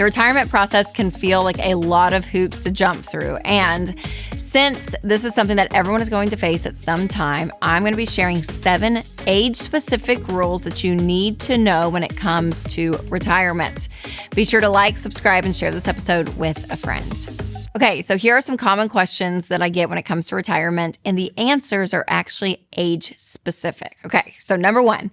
The retirement process can feel like a lot of hoops to jump through. And since this is something that everyone is going to face at some time, I'm going to be sharing 7 age-specific rules that you need to know when it comes to retirement. Be sure to like, subscribe, and share this episode with a friend. Okay, so here are some common questions that I get when it comes to retirement, and the answers are actually age-specific. Okay, so number 1.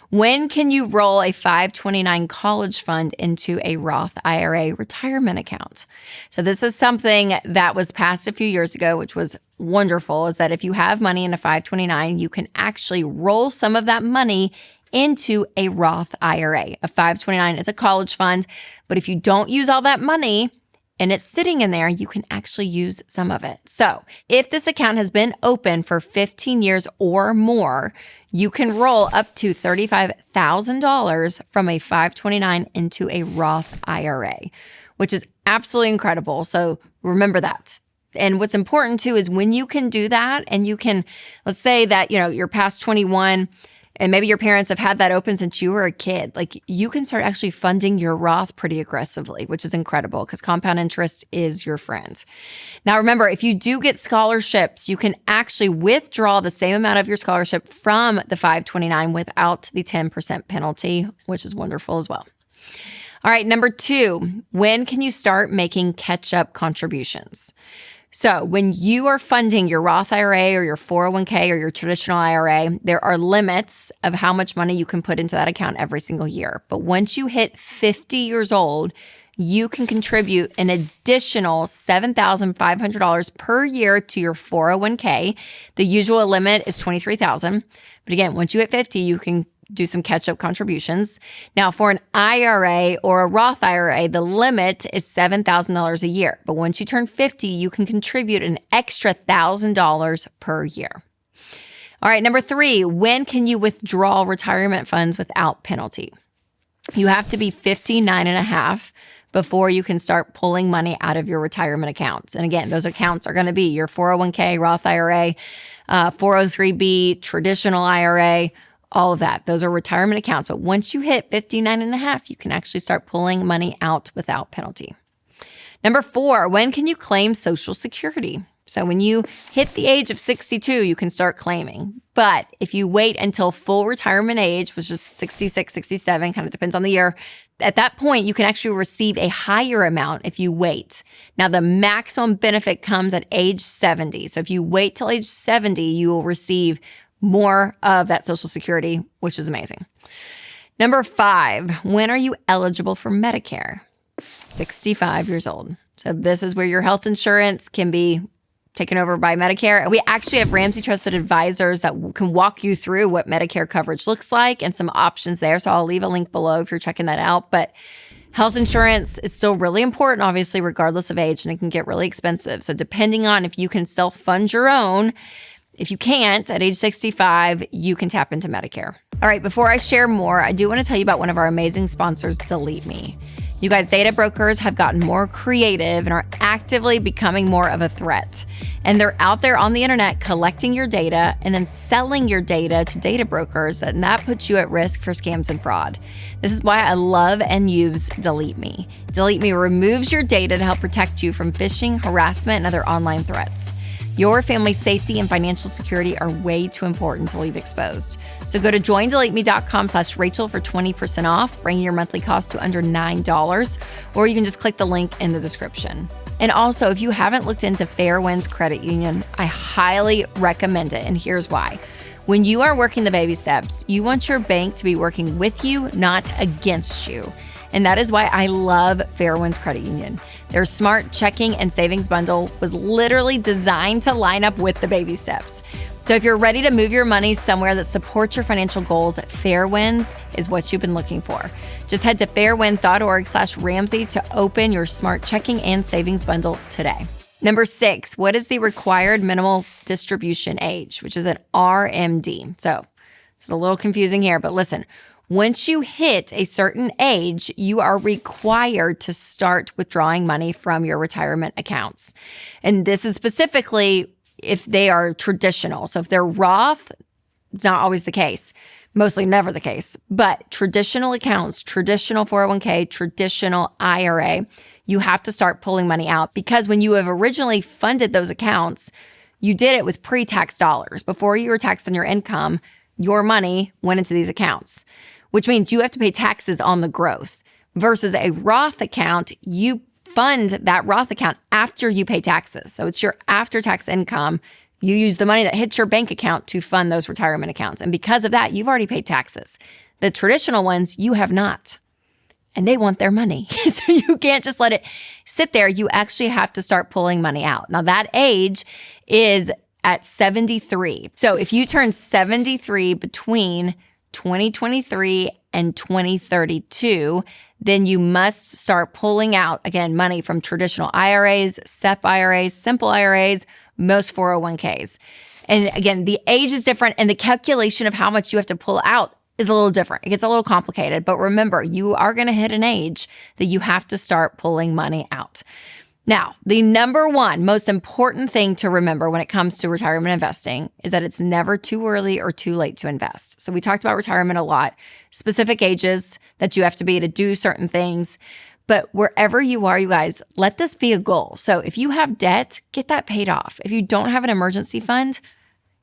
When can you roll a 529 college fund into a Roth IRA retirement account? So this is something that was passed a few years ago, which was wonderful, is that if you have money in a 529, you can actually roll some of that money into a Roth IRA. A 529 is a college fund, but if you don't use all that money and it's sitting in there, you can actually use some of it. So if this account has been open for 15 years or more, you can roll up to $35,000 from a 529 into a Roth IRA, which is absolutely incredible. So remember that. And what's important too is when you can do that and you can, let's say that, you're past 21 and maybe your parents have had that open since you were a kid, like you can start actually funding your Roth pretty aggressively, which is incredible because compound interest is your friend. Now, remember, if you do get scholarships, you can actually withdraw the same amount of your scholarship from the 529 without the 10% penalty, which is wonderful as well. All right, number 2, when can you start making catch-up contributions? So when you are funding your Roth IRA or your 401k or your traditional IRA, there are limits of how much money you can put into that account every single year. But once you hit 50 years old, you can contribute an additional $7,500 per year to your 401k. The usual limit is $23,000. But again, once you hit 50, you can do some catch-up contributions. Now, for an IRA or a Roth IRA, the limit is $7,000 a year. But once you turn 50, you can contribute an extra $1,000 per year. All right, number 3, when can you withdraw retirement funds without penalty? You have to be 59 and a half before you can start pulling money out of your retirement accounts. And again, those accounts are going to be your 401k, Roth IRA, 403b, traditional IRA, all of that. Those are retirement accounts. But once you hit 59 and a half, you can actually start pulling money out without penalty. Number 4, when can you claim Social Security? So when you hit the age of 62, you can start claiming. But if you wait until full retirement age, which is 66, 67, kind of depends on the year, at that point, you can actually receive a higher amount if you wait. Now, the maximum benefit comes at age 70. So if you wait till age 70, you will receive more of that Social Security, which is amazing. Number 5, when are you eligible for Medicare? 65 years old. So this is where your health insurance can be taken over by Medicare. We actually have Ramsey Trusted Advisors that can walk you through what Medicare coverage looks like and some options there. So I'll leave a link below if you're checking that out. But health insurance is still really important, obviously, regardless of age, and it can get really expensive. So depending on if you can self-fund your own, if you can't, at age 65, you can tap into Medicare. All right, before I share more, I do want to tell you about one of our amazing sponsors, Delete Me. You guys, data brokers have gotten more creative and are actively becoming more of a threat. And they're out there on the internet collecting your data and then selling your data to data brokers, and that puts you at risk for scams and fraud. This is why I love and use Delete Me. Delete Me removes your data to help protect you from phishing, harassment, and other online threats. Your family's safety and financial security are way too important to leave exposed. So go to joindeleteme.com/Rachel for 20% off, bringing your monthly cost to under $9, or you can just click the link in the description. And also, if you haven't looked into Fairwinds Credit Union, I highly recommend it, and here's why. When you are working the baby steps, you want your bank to be working with you, not against you. And that is why I love Fairwinds Credit Union. Their smart checking and savings bundle was literally designed to line up with the baby steps. So if you're ready to move your money somewhere that supports your financial goals, Fairwinds is what you've been looking for. Just head to fairwinds.org/Ramsey to open your smart checking and savings bundle today. Number 6, what is the required minimal distribution age, which is an RMD? So it's a little confusing here, but listen. Once you hit a certain age, you are required to start withdrawing money from your retirement accounts. And this is specifically if they are traditional. So if they're Roth, It's not always the case, mostly never the case. But traditional accounts, traditional 401k, traditional IRA, you have to start pulling money out because when you have originally funded those accounts, you did it with pre-tax dollars. Before you were taxed on your income, your money went into these accounts, which means you have to pay taxes on the growth. Versus a Roth account, you fund that Roth account after you pay taxes. So it's your after-tax income. You use the money that hits your bank account to fund those retirement accounts. And because of that, you've already paid taxes. The traditional ones, you have not. And they want their money. So you can't just let it sit there. You actually have to start pulling money out. Now that age is at 73. So if you turn 73 between 2023 and 2032, then you must start pulling out, again, money from traditional IRAs, SEP IRAs, simple IRAs, most 401ks. And again, the age is different and the calculation of how much you have to pull out is a little different. It gets a little complicated, but remember, you are going to hit an age that you have to start pulling money out. Now, the number one most important thing to remember when it comes to retirement investing is that it's never too early or too late to invest. So we talked about retirement a lot, specific ages that you have to be to do certain things. But wherever you are, you guys, let this be a goal. So if you have debt, get that paid off. If you don't have an emergency fund,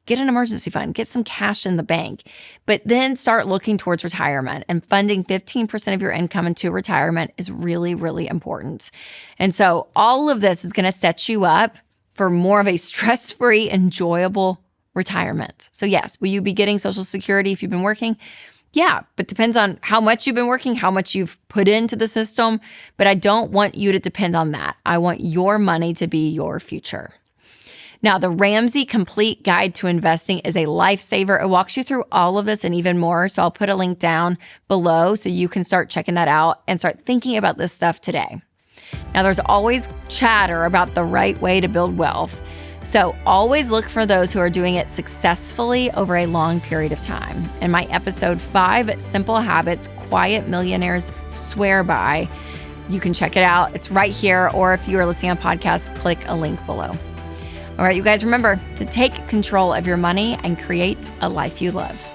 get an emergency fund, get some cash in the bank, but then start looking towards retirement, and funding 15% of your income into retirement is really, really important. And so all of this is going to set you up for more of a stress-free, enjoyable retirement. So yes, will you be getting Social Security if you've been working? Yeah, but depends on how much you've been working, how much you've put into the system. But I don't want you to depend on that. I want your money to be your future. Now, the Ramsey Complete Guide to Investing is a lifesaver. It walks you through all of this and even more. So I'll put a link down below so you can start checking that out and start thinking about this stuff today. Now, there's always chatter about the right way to build wealth. So always look for those who are doing it successfully over a long period of time. In my episode 5, Simple Habits Quiet Millionaires Swear By, you can check it out. It's right here. Or if you are listening on podcasts, click a link below. All right, you guys, remember to take control of your money and create a life you love.